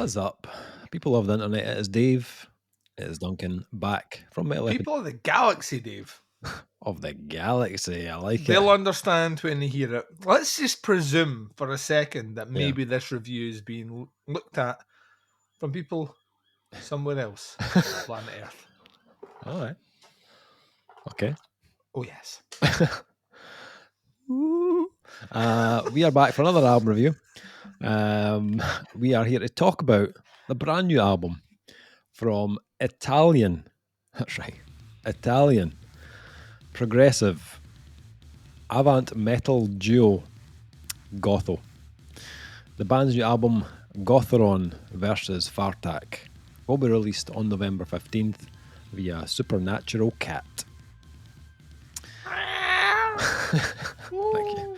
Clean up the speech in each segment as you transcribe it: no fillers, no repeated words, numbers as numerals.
What is up? People of the internet, it is Dave, it is Duncan, back from Metal People of the galaxy, Dave. of the Galaxy. I like They'll it. understand when they hear it. Let's just presume for a second that maybe this review is being looked at from people somewhere else on planet Earth. All right. Okay. Oh, yes. We are back for another album review. We are here to talk about the brand new album from Italian, that's right, Italian progressive Avant Metal Duo, GOTHO. The band's new album, Gothron Versus Fartark, will be released on November 15th via Supernatural Cat. Thank you.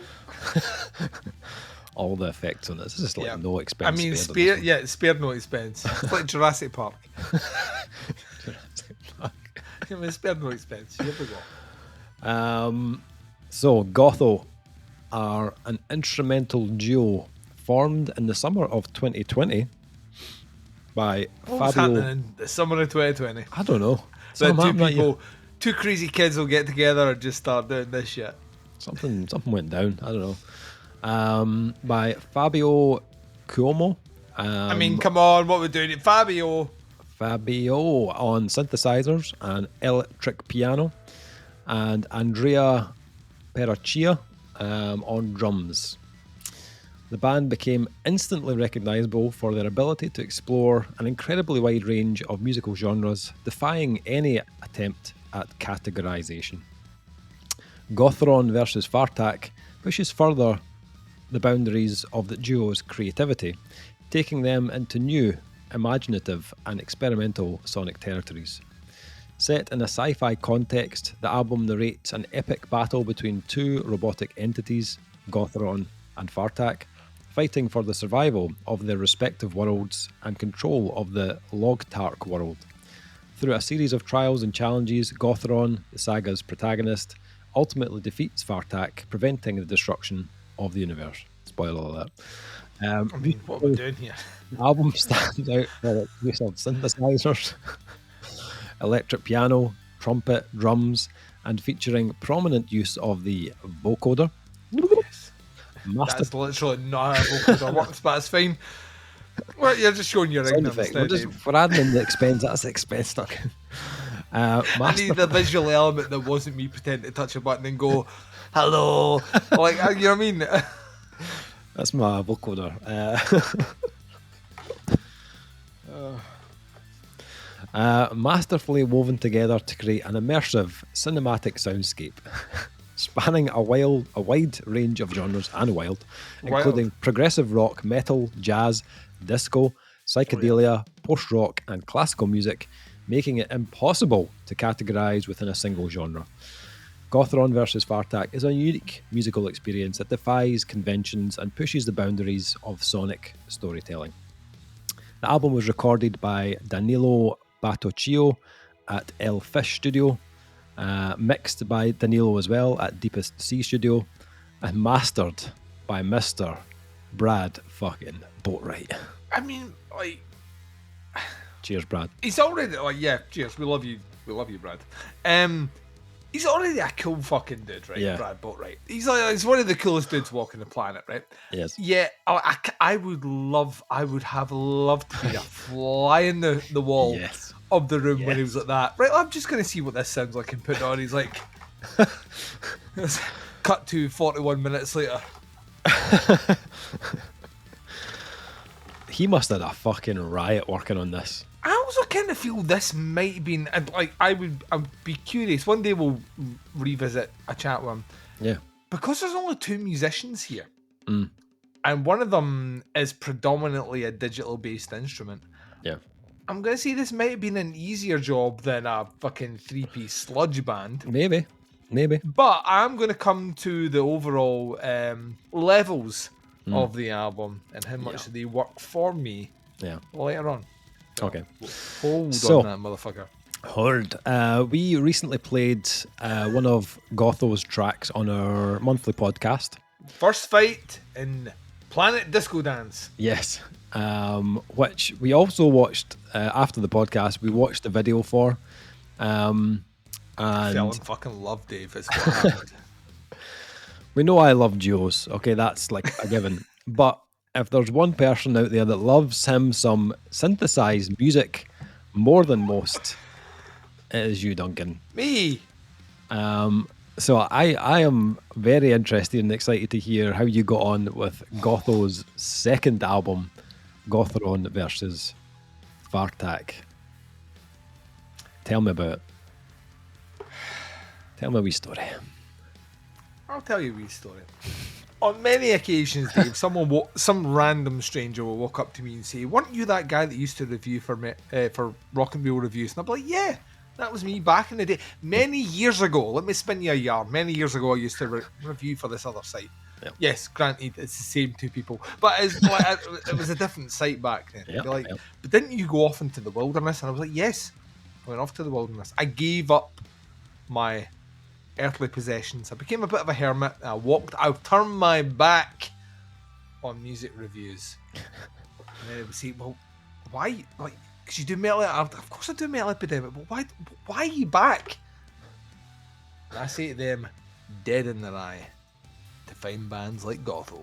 All the effects on this. This is like no expense. I mean, spared no expense. It's like Jurassic Park. I mean, spared no expense. Here we go. So, GOTHO are an instrumental duo formed in the summer of 2020 by What was Fabio. happening in the summer of 2020? I don't know. That two crazy kids will get together and just start doing this shit. Something went down. I don't know. By Fabio Cuomo. I mean, come on, what we're doing it, Fabio on synthesizers and electric piano, and Andrea Peraccia on drums. The band became instantly recognizable for their ability to explore an incredibly wide range of musical genres, defying any attempt at categorization. Gothron Versus Fartark pushes further the boundaries of the duo's creativity, taking them into new, imaginative and experimental sonic territories. Set in a sci-fi context, the album narrates an epic battle between two robotic entities, Gothron and Fartark, fighting for the survival of their respective worlds and control of the Logtark world. Through a series of trials and challenges, Gothron, the saga's protagonist, ultimately defeats Fartark, preventing the destruction of the universe. Spoiler alert. I mean, what we're doing here. The album stands out for its use of synthesizers, electric piano, trumpet, drums, and featuring prominent use of the vocoder. Yes. That's literally not a vocoder works, but it's fine. Well, you're just showing your ignorance. We're adding in the expense. That's the expense stuck. I need the visual element that wasn't me pretending to touch a button and go, hello. Like, you know what I mean? That's my vocoder. Masterfully woven together to create an immersive cinematic soundscape, spanning a wide range of genres including progressive rock, metal, jazz, disco, psychedelia, post-rock, and classical music, making it impossible to categorize within a single genre. Gothron Versus Fartark is a unique musical experience that defies conventions and pushes the boundaries of sonic storytelling. The album was recorded by Danilo Batocchio at El Fish Studio, mixed by Danilo as well at Deepest Sea Studio, and mastered by Mr. Brad fucking Boatwright. I mean, like... Cheers, Brad. He's already... Like, yeah, cheers. We love you, Brad. He's already a cool fucking dude, right? Yeah. Brad Boatwright. He's one of the coolest dudes walking the planet, right? Yes. Yeah, I would have loved to be a fly in the wall of the room when he was like that. Right, I'm just going to see what this sounds like and put it on. He's like, cut to 41 minutes later. He must have had a fucking riot working on this. I also kind of feel this might have been, like, I'd be curious. One day we'll revisit a chat with him. Yeah. Because there's only two musicians here. And one of them is predominantly a digital-based instrument. Yeah. I'm going to say this might have been an easier job than a fucking three-piece sludge band. Maybe. But I'm going to come to the overall levels of the album and how much they work for me later on. Okay. Hold on that motherfucker. We recently played one of GOTHO's tracks on our monthly podcast. First fight in Planet Disco Dance. Yes. Which we also watched after the podcast. We watched the video for. And Fell in fucking love, Dave. Is what happened. we know I love duos. Okay, that's like a given. But if there's one person out there that loves him some synthesized music more than most, it is you, Duncan. Me. So I am very interested and excited to hear how you got on with GOTHO's second album, Gothron Versus Fartark. Tell me about it. Tell me a wee story. I'll tell you a wee story. On many occasions, Dave, some random stranger will walk up to me and say, "Weren't you that guy that used to review for Rock and Roll Reviews?" And I'll be like, "Yeah, that was me back in the day. Many years ago, let me spin you a yarn. Many years ago, I used to review for this other site." Yep. Yes, granted, it's the same two people. But it was a different site back then. Yep, but didn't you go off into the wilderness? And I was like, yes, I went off to the wilderness. I gave up my earthly possessions. I became a bit of a hermit. I've turned my back on music reviews. And then it would say, well, why? Like, because you do metal. Of course I do Metal Epidemic, but why are you back? And I say to them, dead in their eye, to find bands like GOTHO.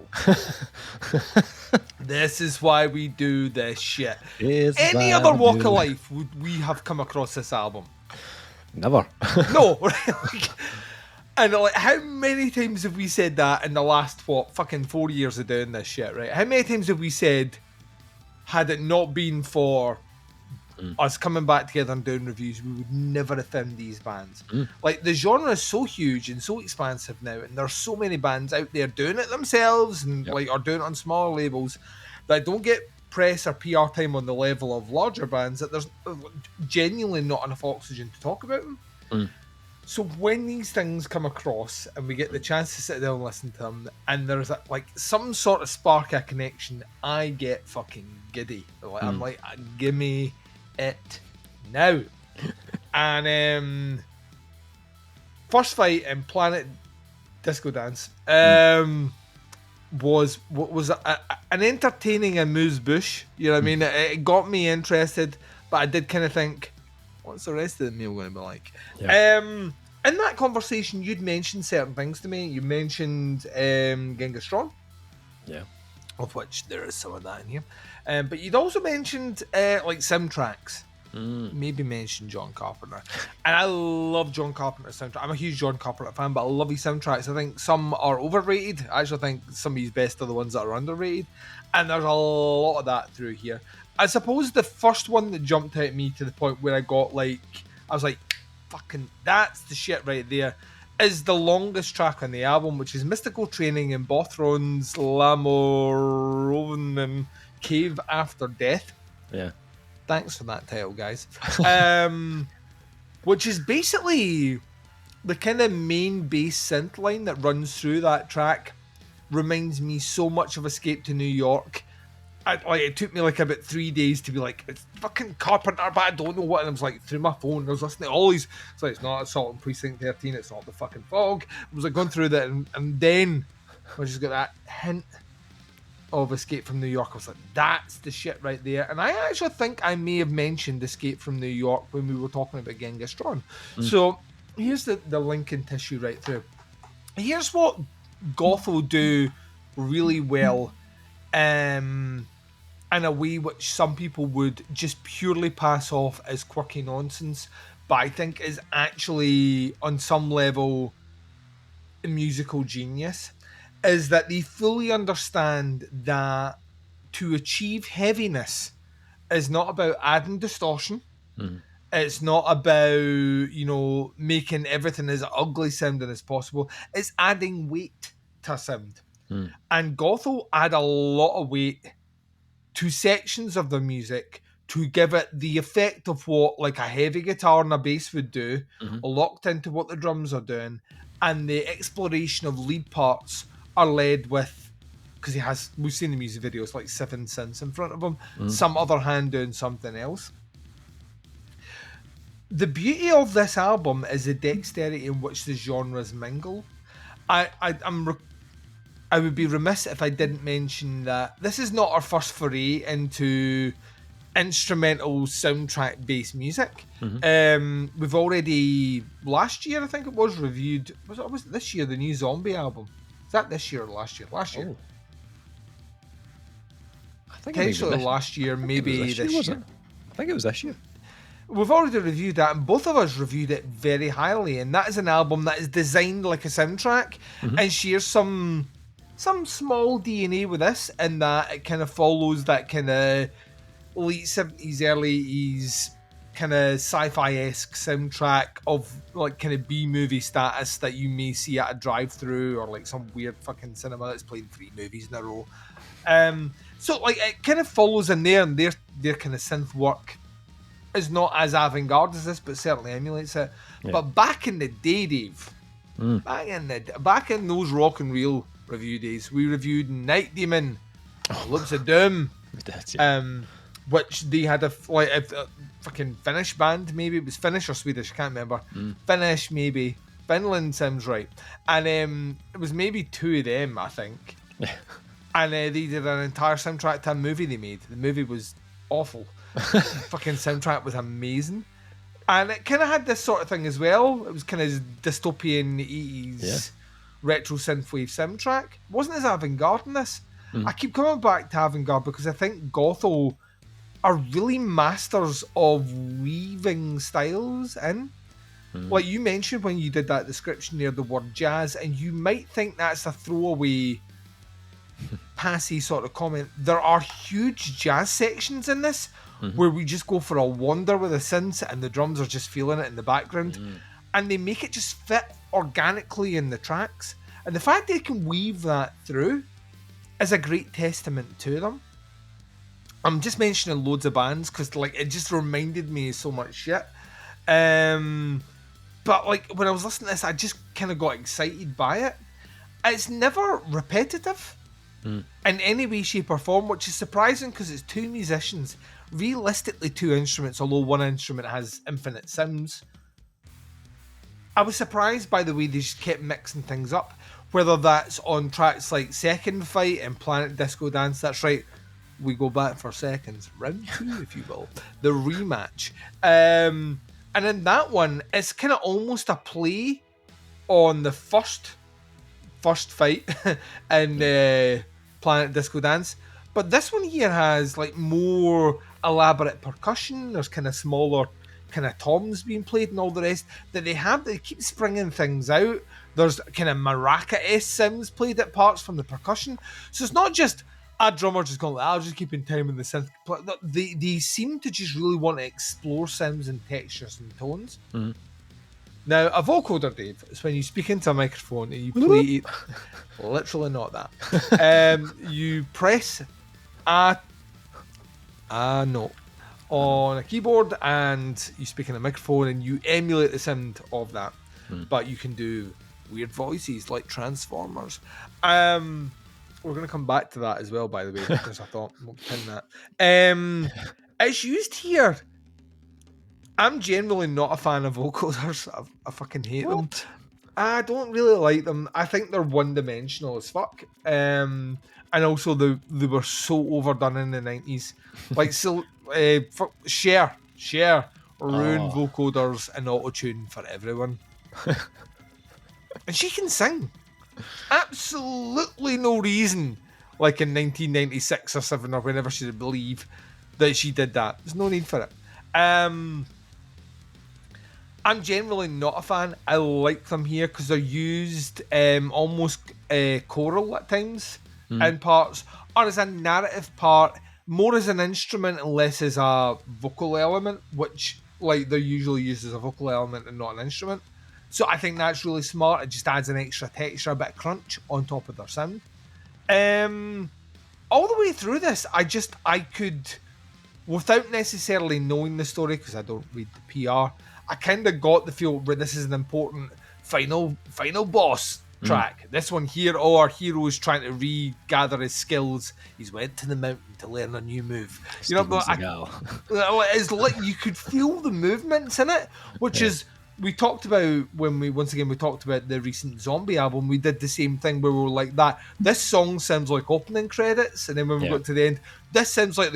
This is why we do this shit. Any other walk of life would we have come across this album? Never. No. And like, how many times have we said that in the last, fucking 4 years of doing this shit, right? How many times have we said, had it not been for us coming back together and doing reviews, we would never have found these bands. Like, the genre is so huge and so expansive now, and there's so many bands out there doing it themselves and like are doing it on smaller labels that don't get press or PR time on the level of larger bands, that there's genuinely not enough oxygen to talk about them. So when these things come across and we get the chance to sit down and listen to them, and there's like some sort of spark of connection, I get fucking giddy. Like, I'm like, give me it now. And first fight in Planet Disco Dance was an entertaining amuse bouche. You know what I mean? It got me interested, but I did kind of think, what's the rest of the meal going to be like? In that conversation, you'd mentioned certain things to me. You mentioned Genghis Tron, of which there is some of that in here. But you'd also mentioned like sim tracks. Maybe mentioned John Carpenter. And I love John Carpenter's soundtrack. I'm a huge John Carpenter fan, but I love his soundtracks. I think some are overrated. I actually think some of his best are the ones that are underrated. And there's a lot of that through here. I suppose the first one that jumped out at me to the point where I was like, fucking, that's the shit right there, is the longest track on the album, which is Mystical Training in Bothron's Lamorovan Cave After Death. Yeah. Thanks for that title, guys. Which is basically the kind of main bass synth line that runs through that track. Reminds me so much of Escape to New York. It took me like about 3 days to be like, it's fucking Carpenter, but I don't know what. And I was like, through my phone, I was listening to all these. It's like, it's not Assault on Precinct 13, it's not the fucking Fog. I was like going through that, and then I just got that hint of Escape from New York. I was like, that's the shit right there. And I actually think I may have mentioned Escape from New York when we were talking about Genghis Tron. So here's the linking tissue right through. Here's what GOTHO do really well, in a way which some people would just purely pass off as quirky nonsense, but I think is actually on some level a musical genius, is that they fully understand that to achieve heaviness is not about adding distortion. It's not about, making everything as ugly sounding as possible. It's adding weight to sound. And GOTHO add a lot of weight to sections of their music to give it the effect of what like a heavy guitar and a bass would do, locked into what the drums are doing, and the exploration of lead parts are led with, because we've seen the music videos, like 7 synths in front of him, some other hand doing something else. The beauty of this album is the dexterity in which the genres mingle. I I would be remiss if I didn't mention that this is not our first foray into instrumental soundtrack-based music. We've already, last year I think it was, reviewed, was it this year, the new Zombi album? Is that this year or last year? Last year. Oh. I think Potentially last year, maybe this year. I think it was this year. We've already reviewed that, and both of us reviewed it very highly, and that is an album that is designed like a soundtrack and shares some small DNA with this, in that it kind of follows that kind of late 70s, early 80s kind of sci-fi-esque soundtrack of like kind of B-movie status that you may see at a drive-through, or like some weird fucking cinema that's playing 3 movies in a row. So like it kind of follows in there, and their kind of synth work is not as avant-garde as this, but certainly emulates it. Yeah. But back in the day, Dave, back in those rock and reel review days, we reviewed Night Demon, Looks of Doom, which they had a fucking Finnish band, maybe it was Finnish or Swedish, I can't remember. Finnish, maybe. Finland sounds right. And it was maybe 2 of them, I think. And they did an entire soundtrack to a movie they made. The movie was awful. Fucking soundtrack was amazing. And it kind of had this sort of thing as well. It was kind of dystopian 80s retro synthwave soundtrack. It wasn't as avant-garde in this. I keep coming back to avant-garde because I think GOTHO are really masters of weaving styles in. Like you mentioned when you did that description there, the word jazz, and you might think that's a throwaway passy sort of comment. There are huge jazz sections in this where we just go for a wander with the synths and the drums are just feeling it in the background, and they make it just fit organically in the tracks. And the fact they can weave that through is a great testament to them. I'm just mentioning loads of bands because like it just reminded me of so much shit. But like when I was listening to this, I just kind of got excited by it. It's never repetitive in any way, shape or form, which is surprising because it's 2 musicians, realistically 2 instruments, although one instrument has infinite sounds. I was surprised by the way they just kept mixing things up, whether that's on tracks like Second Fight and Planet Disco Dance. That's right, we go back for seconds, round 2 if you will, the rematch. And in that one, it's kind of almost a play on the first fight and Planet Disco Dance, but this one here has like more elaborate percussion. There's kind of smaller kind of toms being played and all the rest that they keep springing things out. There's kind of maraca-esque sounds played at parts from the percussion, so it's not just a drummer just going, I'll just keep in time with the synth. They seem to just really want to explore sounds and textures and tones. Now, a vocoder, Dave, is when you speak into a microphone and you play it. Literally not that. You press a note on a keyboard and you speak in a microphone and you emulate the sound of that. But you can do weird voices like Transformers. We're going to come back to that as well, by the way, because I thought we'll pin that. It's used here. I'm generally not a fan of vocoders. I fucking hate them. I don't really like them. I think they're one-dimensional as fuck. And also they were so overdone in the 90s. Like, so, Cher ruined vocoders and auto-tune for everyone. And she can sing. Absolutely no reason, like in 1996 or 7 or whenever she would believe that she did that. There's no need for it. I'm generally not a fan. I like them here because they're used almost choral at times in parts, or as a narrative part, more as an instrument and less as a vocal element, which like they're usually used as a vocal element and not an instrument. So I think that's really smart. It just adds an extra texture, a bit of crunch on top of their sound. All the way through this, I could, without necessarily knowing the story, because I don't read the PR, I kind of got the feel where this is an important final boss track. This one here, our hero is trying to regather his skills. He's went to the mountain to learn a new move. You know, it's like you could feel the movements in it, which is we talked about when we talked about the recent Zombie album. We did the same thing where we were like that. This song sounds like opening credits, and then when we got to the end, this sounds like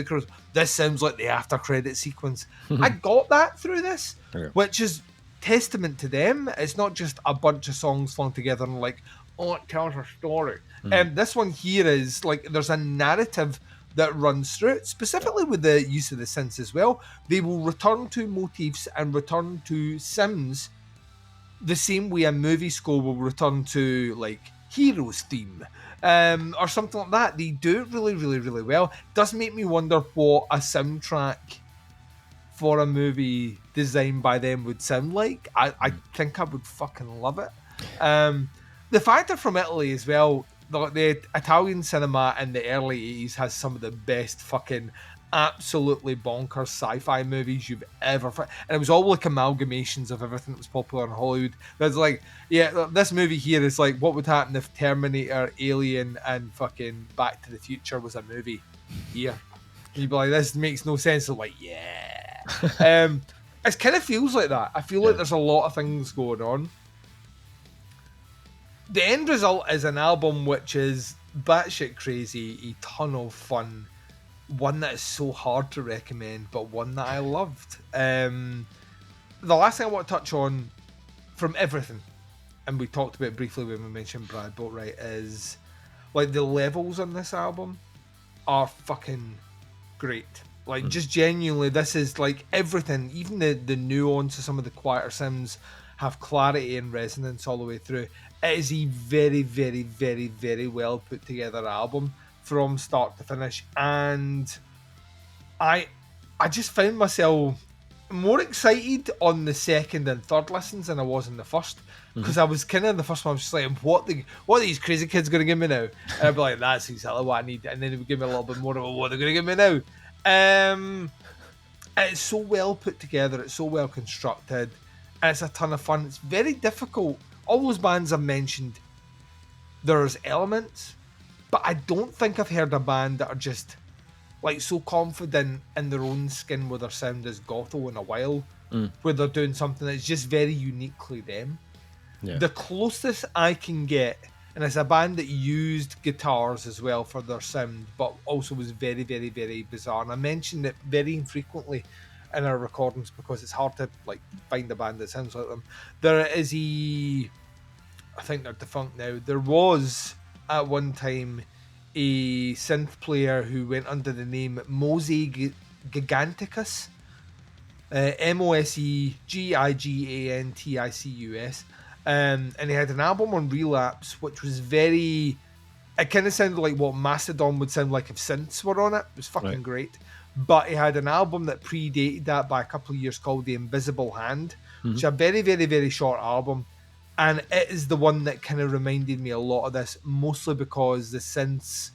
this sounds like the after credit sequence. I got that through this, which is testament to them. It's not just a bunch of songs flung together and like, oh, it tells a story. And this one here is like there's a narrative that runs through it, specifically with the use of the synths as well. They will return to motifs and return to sims the same way a movie score will return to like Heroes theme or something like that. They do it really, really, really well. Does make me wonder what a soundtrack for a movie designed by them would sound like. I think I would fucking love it. The fact they're from Italy as well, the Italian cinema in the early 80s has some of the best fucking absolutely bonkers sci-fi movies you've ever... And it was all like amalgamations of everything that was popular in Hollywood. There's like, yeah, this movie here is like, what would happen if Terminator, Alien, and fucking Back to the Future was a movie here? And you'd be like, this makes no sense. I'm like, yeah. It kind of feels like that. I feel like there's a lot of things going on. The end result is an album which is batshit crazy, a ton of fun, one that is so hard to recommend, but one that I loved. The last thing I want to touch on from everything, and we talked about it briefly when we mentioned Brad Boatwright, is like the levels on this album are fucking great. Like just genuinely, this is like everything, even the nuance of some of the quieter sims have clarity and resonance all the way through. It is a very, very, very, very well put together album from start to finish, and I just found myself more excited on the second and third listens than I was in the first, because I was kind of in the first one, I was just like, what are these crazy kids going to give me now? And I'd be like, that's exactly what I need, and then they would give me a little bit more of what they're going to give me now. It's so well put together, it's so well constructed, and it's a ton of fun. It's very difficult. All those bands I've mentioned, there's elements, but I don't think I've heard a band that are just like so confident in their own skin with their sound as GOTHO in a while, where they're doing something that's just very uniquely them. Yeah. The closest I can get, and it's a band that used guitars as well for their sound, but also was very, very, very bizarre. And I mentioned it very infrequently in our recordings because it's hard to like find a band that sounds like them. There is I think they're defunct now. There was at one time a synth player who went under the name Mose Giganticus, Mosegiganticus, and he had an album on Relapse which was very... It kind of sounded like what Mastodon would sound like if synths were on it. It was fucking great. But he had an album that predated that by a couple of years called The Invisible Hand, which is a very, very, very short album. And it is the one that kind of reminded me a lot of this, mostly because the synths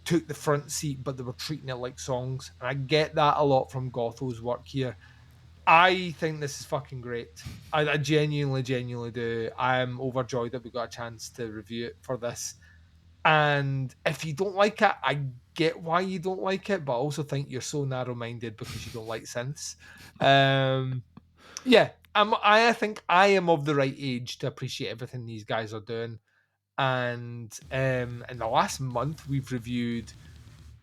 took the front seat, but they were treating it like songs. And I get that a lot from GOTHO's work here. I think this is fucking great. I genuinely, genuinely do. I am overjoyed that we got a chance to review it for this. And if you don't like it, I get why you don't like it, but I also think you're so narrow-minded because you don't like synths. Yeah, I think I am of the right age to appreciate everything these guys are doing. And in the last month, we've reviewed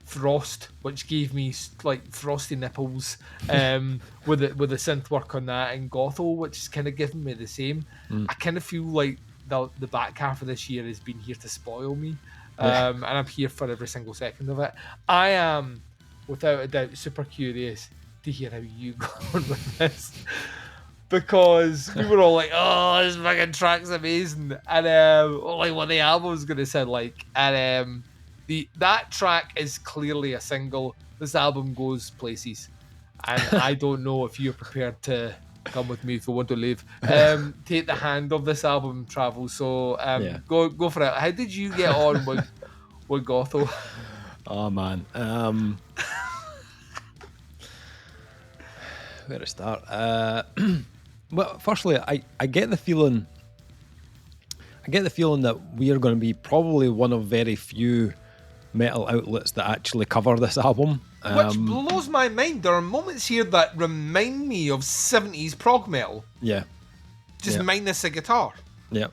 Frost, which gave me like frosty nipples with the synth work on that, and GOTHO, which is kind of giving me the same. I kind of feel like the back half of this year has been here to spoil me, and I'm here for every single second of it. I am, without a doubt, super curious to hear how you go on with this, because we were all like, oh, this fucking track's amazing, and like what the album's going to sound like, and that track is clearly a single. This album goes places, and I don't know if you're prepared to come with me if you want to leave. Take the hand of this album travel. So go for it. How did you get on with GOTHO? Oh man, where to start? Well, firstly, I get the feeling. That we are going to be probably one of very few metal outlets that actually cover this album. Which blows my mind. There are moments here that remind me of 70s prog metal. Yeah. just minus a guitar. Yeah.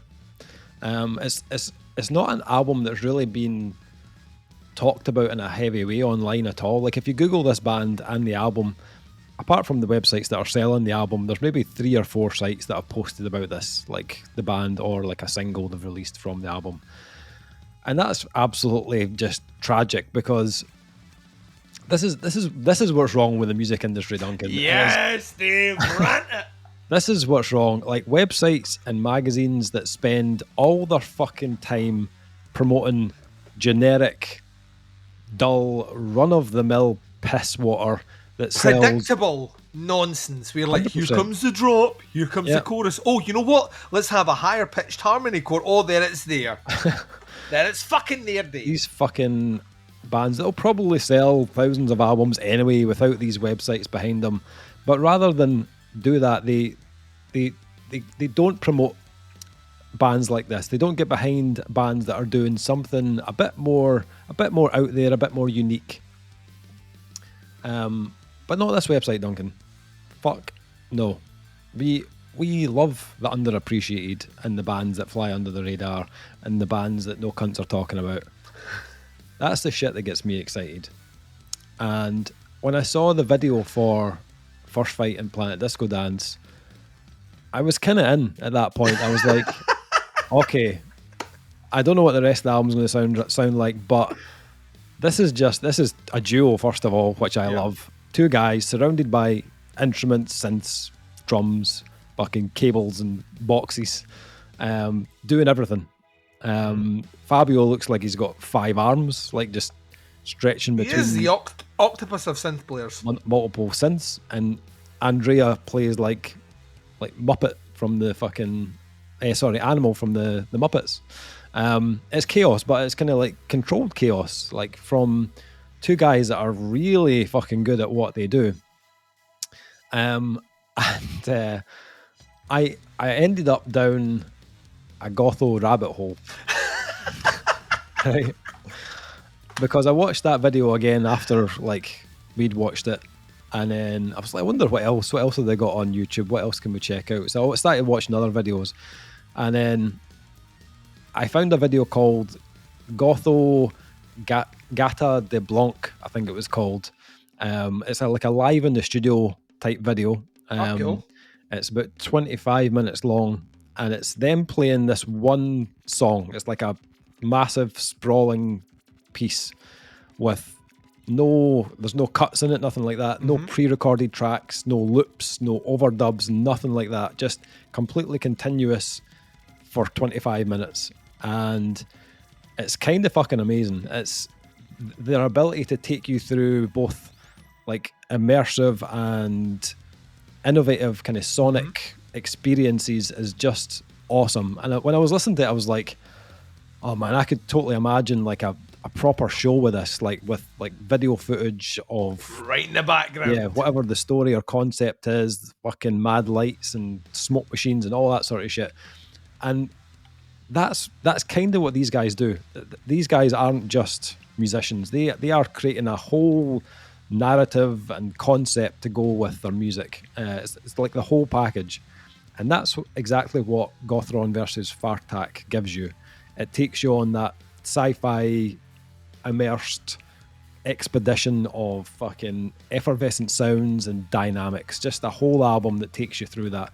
It's not an album that's really been talked about in a heavy way online at all. Like, if you Google this band and the album, apart from the websites that are selling the album, there's maybe 3 or 4 sites that have posted about this, like the band or like a single they've released from the album. And that's absolutely just tragic, because this is what's wrong with the music industry, Duncan. Yes, Dave, rant it. This is what's wrong. Like, websites and magazines that spend all their fucking time promoting generic, dull, run-of-the-mill piss water that sells... Predictable nonsense. We're like, 100%. Here comes the drop, here comes the chorus. Oh, you know what? Let's have a higher-pitched harmony chord. Oh, there it's there. There it's fucking there, Dave. These fucking bands that'll probably sell thousands of albums anyway without these websites behind them. But rather than do that, they don't promote bands like this. They don't get behind bands that are doing something a bit more out there, a bit more unique. But not this website, Duncan. Fuck no. We love the underappreciated and the bands that fly under the radar and the bands that no cunts are talking about. That's the shit that gets me excited. And when I saw the video for First Fight in Planet Disco Dance, I was kind of in at that point. I was like, okay, I don't know what the rest of the album's going to sound like, but this is a duo, first of all, which I love. 2 guys surrounded by instruments, synths, drums, fucking cables and boxes, doing everything. Fabio looks like he's got 5 arms, like just stretching between. He is the octopus of synth players. Multiple synths, and Andrea plays like Muppet from the fucking Animal from the Muppets. It's chaos, but it's kind of like controlled chaos, like from 2 guys that are really fucking good at what they do. And I ended up down a GOTHO rabbit hole. Right? Because I watched that video again after like we'd watched it, and then I was like, I wonder what else have they got on YouTube, what else can we check out? So I started watching other videos, and then I found a video called GOTHO Gata de Blanc, I think it was called. It's like a live in the studio type video. Cool. It's about 25 minutes long, and it's them playing this one song. It's like a massive sprawling piece with there's no cuts in it, nothing like that. No pre-recorded tracks, no loops, no overdubs, nothing like that. Just completely continuous for 25 minutes. And it's kind of fucking amazing. It's their ability to take you through both like immersive and innovative kind of sonic experiences is just awesome. And when I was listening to it, I was like, oh man, I could totally imagine like a proper show with this, like with like video footage of right in the background. Yeah, whatever the story or concept is, fucking mad lights and smoke machines and all that sort of shit. And that's kind of what these guys do. These guys aren't just musicians. They are creating a whole narrative and concept to go with their music. It's like the whole package. And that's exactly what Gothron Versus Fartark gives you. It takes you on that sci-fi immersed expedition of fucking effervescent sounds and dynamics. Just a whole album that takes you through that.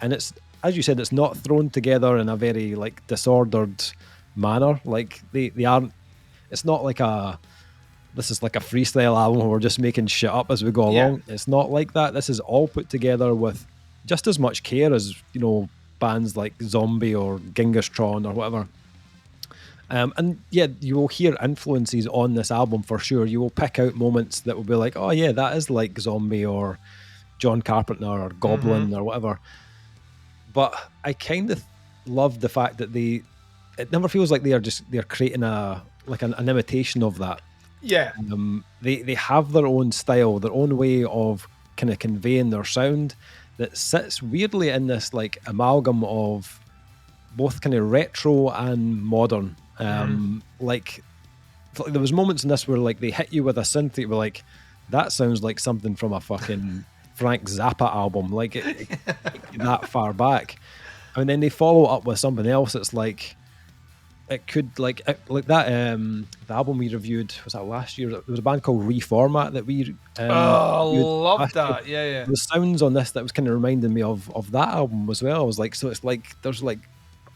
And it's, as you said, it's not thrown together in a very like disordered manner. Like they aren't, it's not like this is like a freestyle album where we're just making shit up as we go along. It's not like that. This is all put together with just as much care as, you know, bands like Zombi or Genghis Tron or whatever. And yeah, you will hear influences on this album for sure. You will pick out moments that will be like, oh yeah, that is like Zombi or John Carpenter or Goblin or whatever. But I kind of love the fact that it never feels like they're creating an imitation of that. Yeah. They have their own style, their own way of kind of conveying their sound that sits weirdly in this like amalgam of both kind of retro and modern. Like there was moments in this where like they hit you with a synth that you were like, that sounds like something from a fucking Frank Zappa album, like it that far back. And then they follow up with something else that's like, it could like that the album we reviewed, was that last year? There was a band called Reformat that we reviewed love last year. that. Yeah. The sounds on this that was kind of reminding me of that album as well. I was like, so it's like there's like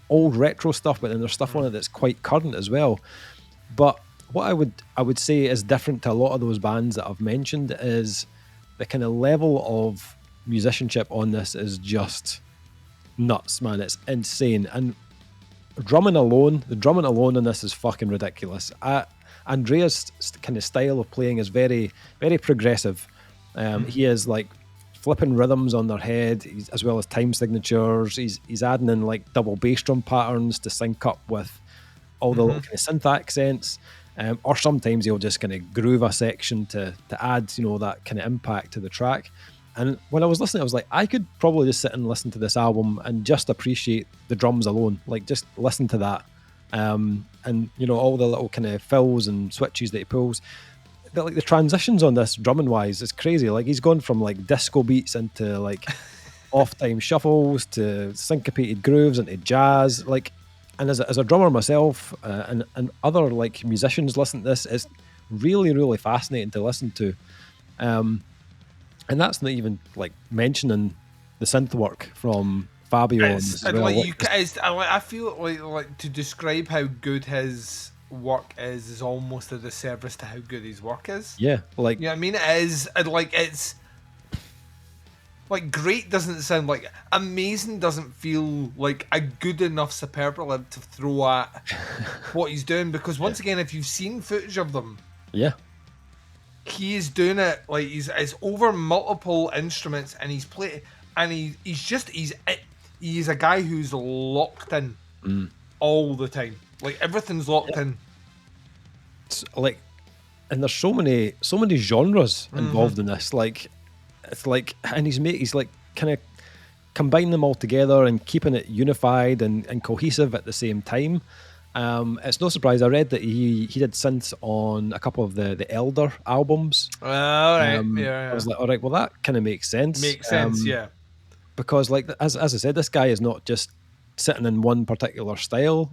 old retro stuff, but then there's stuff on it that's quite current as well. But what I would say is different to a lot of those bands that I've mentioned is the kind of level of musicianship on this is just nuts, man. It's insane. And the drumming alone in this is fucking ridiculous. Andrea's kind of style of playing is very, very progressive. He is like flipping rhythms on their head, as well as time signatures. He's adding in like double bass drum patterns to sync up with all the little kind of synth accents. Or sometimes he'll just kind of groove a section to add, you know, that kind of impact to the track. And when I was listening, I was like, I could probably just sit and listen to this album and just appreciate the drums alone. Like, just listen to that. And, you know, all the little kind of fills and switches that he pulls. Like, the transitions on this, drumming-wise, is crazy. Like, he's gone from, like, disco beats into, like, off-time shuffles to syncopated grooves into jazz. Like, and as a drummer myself, and other, like, musicians listen to this, it's really, really fascinating to listen to. And that's not even like mentioning the synth work from Fabio. I feel like to describe how good his work is almost a disservice to how good his work is. Yeah, like, you know what I mean? It is like, it's like, great doesn't sound like, amazing doesn't feel like a good enough superlative to throw at what he's doing, because once again, if you've seen footage of them, yeah, he is doing it like he's over multiple instruments, and he's playing, and he's a guy who's locked in all the time. Like, everything's locked in. It's like, and there's so many genres involved in this. Like, it's like, and he's like kind of combining them all together and keeping it unified and cohesive at the same time. It's no surprise. I read that he did synths on a couple of the Elder albums. All right. Yeah. I was like, all right, well, that kind of makes sense. Yeah. Because, like, as I said, this guy is not just sitting in one particular style.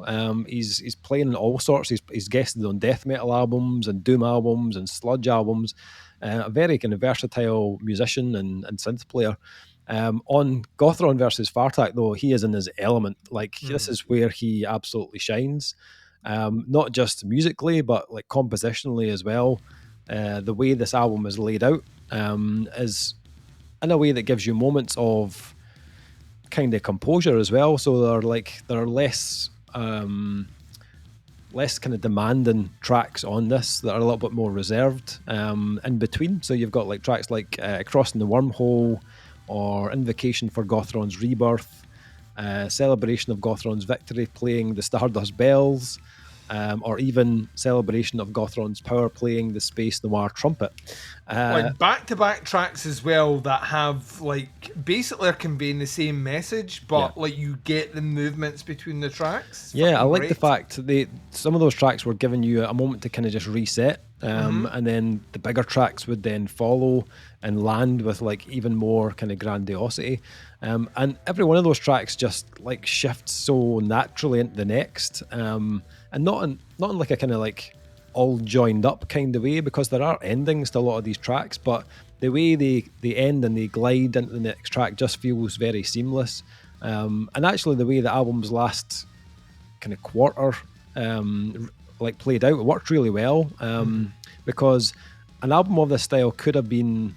He's playing in all sorts. He's guested on death metal albums and doom albums and sludge albums. A very kind of versatile musician and synth player. On Gothron Versus Fartark, though, he is in his element. Like, this is where he absolutely shines. Not just musically, but like compositionally as well. The way this album is laid out is in a way that gives you moments of kind of composure as well. So there are less kind of demanding tracks on this that are a little bit more reserved in between. So you've got like tracks like Crossing the Wormhole, or Invocation for Gothron's Rebirth, Celebration of Gothron's Victory playing the Stardust Bells, or even Celebration of Gothron's Power playing the Space Noir Trumpet. Like back-to-back tracks as well that have, like, basically are conveying the same message, but like, you get the movements between the tracks. Yeah, I like the fact some of those tracks were giving you a moment to kind of just reset, and then the bigger tracks would then follow and land with like even more kind of grandiosity, and every one of those tracks just like shifts so naturally into the next, and not in like a kind of like all joined up kind of way, because there are endings to a lot of these tracks, but the way they end and they glide into the next track just feels very seamless. And actually the way the album's last kind of quarter like played out, it worked really well, because an album of this style could have been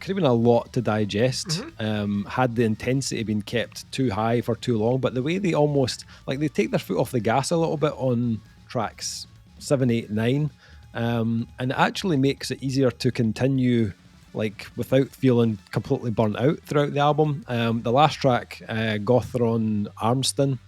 a lot to digest, had the intensity been kept too high for too long. But the way they almost like they take their foot off the gas a little bit on tracks 7, 8, 9, and it actually makes it easier to continue like without feeling completely burnt out throughout the album. The last track, Gothron Armston,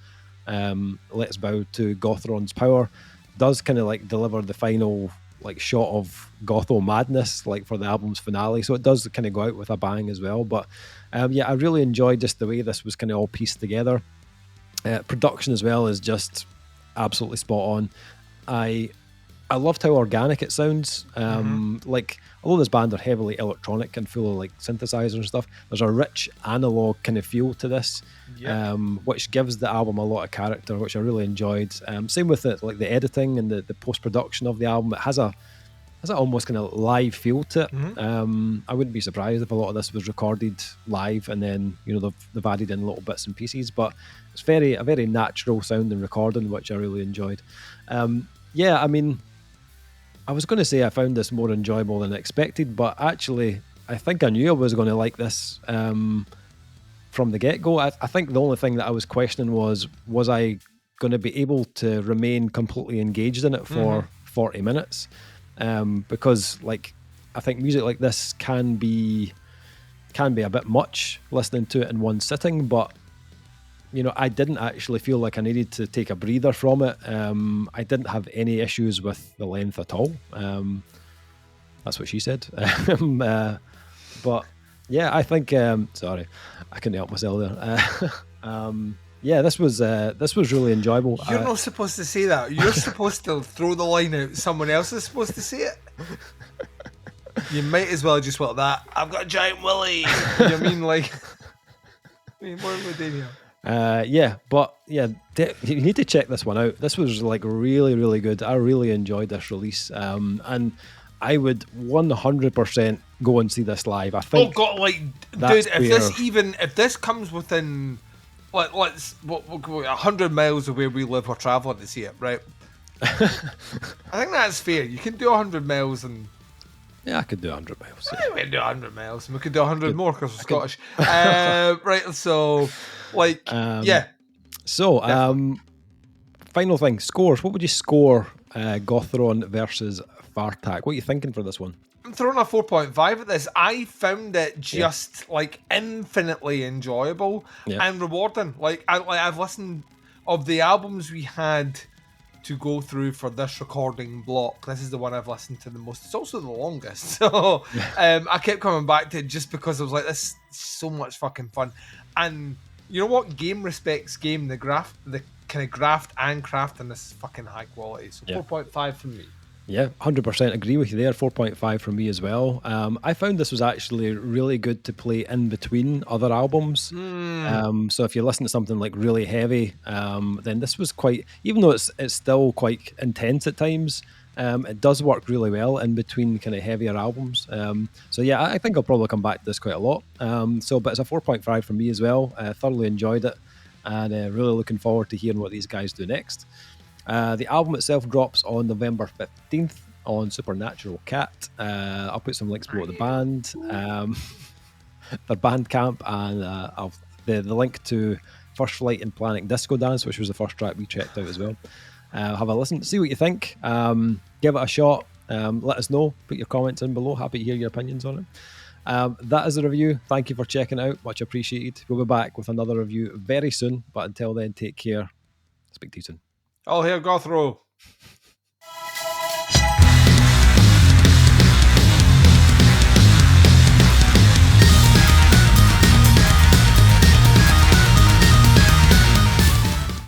Let's Bow to Gothron's Power, does kind of like deliver the final like shot of Gotho madness like for the album's finale, so it does kind of go out with a bang as well. But I really enjoyed just the way this was kind of all pieced together. Production as well is just absolutely spot on. I I loved how organic it sounds. Like, although this band are heavily electronic and full of like synthesizers and stuff, there's a rich analog kind of feel to this, which gives the album a lot of character, which I really enjoyed. Same with it, like the editing and the post production of the album. It has a almost kind of live feel to it. I wouldn't be surprised if a lot of this was recorded live and then they've added in little bits and pieces, but it's a very natural sounding recording, which I really enjoyed. Yeah, I mean, I was going to say I found this more enjoyable than expected, but actually I think I knew I was going to like this from the get-go. I think the only thing that I was questioning was I going to be able to remain completely engaged in it for 40 minutes? Because like I think music like this can be a bit much listening to it in one sitting, but I didn't actually feel like I needed to take a breather from it. I didn't have any issues with the length at all. That's what she said. But yeah, I think sorry, I couldn't help myself there. Yeah, this was really enjoyable. You're not supposed to say that. You're supposed to throw the line out. Someone else is supposed to say it. You might as well just went that. I've got a giant willy. You know what I mean? Like, what would they do? Yeah, but yeah, you need to check this one out. This was like really, really good. I really enjoyed this release, and I would 100% go and see this live. I think. Oh God, like, dude, if this comes within, like, let's 100 miles of where we live, we're traveling to see it, right? I think that's fair. You can do 100 miles and. Yeah, I could do 100 miles. Yeah. We can do 100 miles. We could do 100 more because we're Scottish. Right, so, like, yeah. So, final thing, scores. What would you score Gothron versus Fartark? What are you thinking for this one? I'm throwing a 4.5 at this. I found it just, like, infinitely enjoyable and rewarding. Like, I've listened of the albums we had to go through for this recording block. This is the one I've listened to the most. It's also the longest. So I kept coming back to it just because I was like, this is so much fucking fun. And you know what? Game respects game. The kind of graft and craft in this is fucking high quality. So 4.5 from me. Yeah, 100% agree with you there. 4.5 from me as well. I found this was actually really good to play in between other albums. So if you listen to something like really heavy, then this was quite, even though it's still quite intense at times, it does work really well in between kind of heavier albums. So yeah, I think I'll probably come back to this quite a lot. But it's a 4.5 from me as well. Thoroughly enjoyed it, and really looking forward to hearing what these guys do next. The album itself drops on November 15th on Supernatural Cat. I'll put some links below the band, their Bandcamp, and the link to First Flight and Planet Disco Dance, which was the first track we checked out as well. Have a listen, see what you think. Give it a shot. Let us know. Put your comments in below. Happy to hear your opinions on it. That is the review. Thank you for checking it out. Much appreciated. We'll be back with another review very soon. But until then, take care. Speak to you soon. I'll hear Gothro.